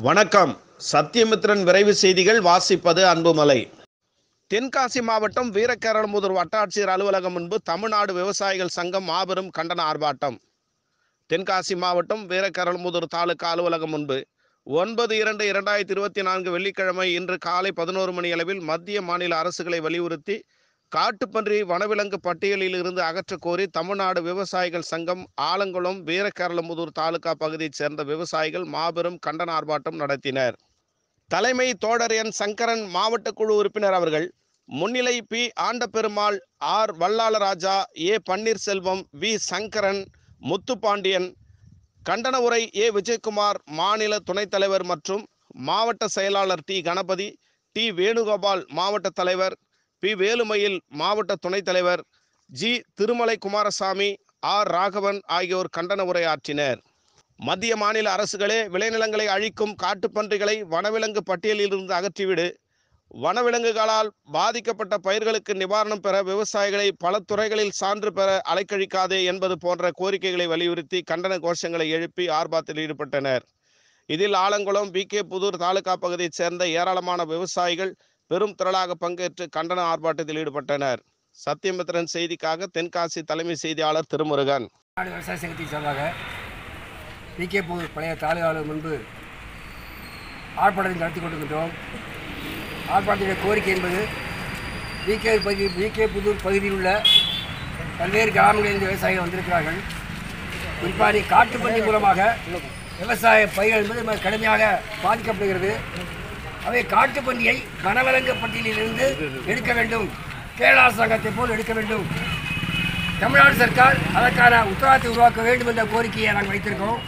வணக்கம். சத்தியமித்ரன் விரைவு செய்திகள் வாசிப்பது அன்புமலை. தென்காசி மாவட்டம் வீரகேரளமுதூர் வட்டாட்சியர் அலுவலகம் முன்பு தமிழ்நாடு விவசாயிகள் சங்கம் மாபெரும் கண்டன ஆர்ப்பாட்டம். தென்காசி மாவட்டம் வீரகேரளமுதூர் தாலுகா அலுவலகம் முன்பு 9/2/2024 வெள்ளிக்கிழமை இன்று காலை 11 மணி அளவில் மத்திய மாநில அரசுகளை வலியுறுத்தி காட்டுப்பன்றி வனவிலங்கு பட்டியலில் இருந்து அகற்றக் கோரி தமிழ்நாடு விவசாயிகள் சங்கம் ஆலங்குளம் வீரகேரளமுதூர் தாலுகா பகுதியைச் சேர்ந்த விவசாயிகள் மாபெரும் கண்டன ஆர்ப்பாட்டம் நடத்தினர். தலைமை தோழர் என் சங்கரன் மாவட்ட குழு உறுப்பினர் அவர்கள் முன்னிலை P Andaperumal, R Vallalaraja, A Panneerselvam, V Sankaran, Muthupandian, கண்டன உரை ஏ விஜயகுமார் மாநில துணைத் தலைவர் மற்றும் மாவட்ட செயலாளர் டி கணபதி, டி வேணுகோபால் மாவட்ட தலைவர், பி வேலுமயில் மாவட்ட துணைத் தலைவர், ஜி திருமலை குமாரசாமி, ஆர் ராகவன் ஆகியோர் கண்டன உரையாற்றினர். மத்திய மாநில அரசுகளே விளைநிலங்களை அழிக்கும் காட்டுப்பன்றிகளை வனவிலங்கு பட்டியலில் இருந்து அகற்றிவிடு, வனவிலங்குகளால் பாதிக்கப்பட்ட பயிர்களுக்கு நிவாரணம் பெற விவசாயிகளை பல துறைகளில் சான்று பெற அலைக்கழிக்காதே என்பது போன்ற கோரிக்கைகளை வலியுறுத்தி கண்டன கோஷங்களை எழுப்பி ஆர்ப்பாட்டத்தில் ஈடுபட்டனர். இதில் ஆலங்குளம், BK புதூர் தாலுகா பகுதியைச் சேர்ந்த ஏராளமான விவசாயிகள் பெரும் திரளாக பங்கேற்று கண்டன ஆர்ப்பாட்டத்தில் ஈடுபட்டனர். சத்தியமித்ரன் செய்திக்காக தென்காசி தலைமை செய்தியாளர் திருமுருகன். விவசாய சங்கத்தின் சார்பாக BK புதூர் பழைய தாலுகா முன்பு ஆர்ப்பாட்டத்தை நடத்தி கொண்டிருக்கின்றோம். ஆர்ப்பாட்டத்தின் கோரிக்கை என்பது BK புதூர் பகுதியில் உள்ள பல்வேறு கிராமங்களில் விவசாயிகள் வந்திருக்கிறார்கள். குறிப்பாக காட்டுப்பன்றி மூலமாக விவசாய பயிர்கள் என்பது கடுமையாக பாதிக்கப்படுகிறது. அவை காட்டுப்பன்றியை வனவிலங்கு பட்டியலிலிருந்து எடுக்க வேண்டும், கேரள அரசாங்கத்தை போல் எடுக்க வேண்டும். தமிழ்நாடு சர்க்கார் அதற்கான உத்தரவாதத்தை உருவாக்க வேண்டும் என்ற கோரிக்கையை நாங்கள் வைத்திருக்கோம்.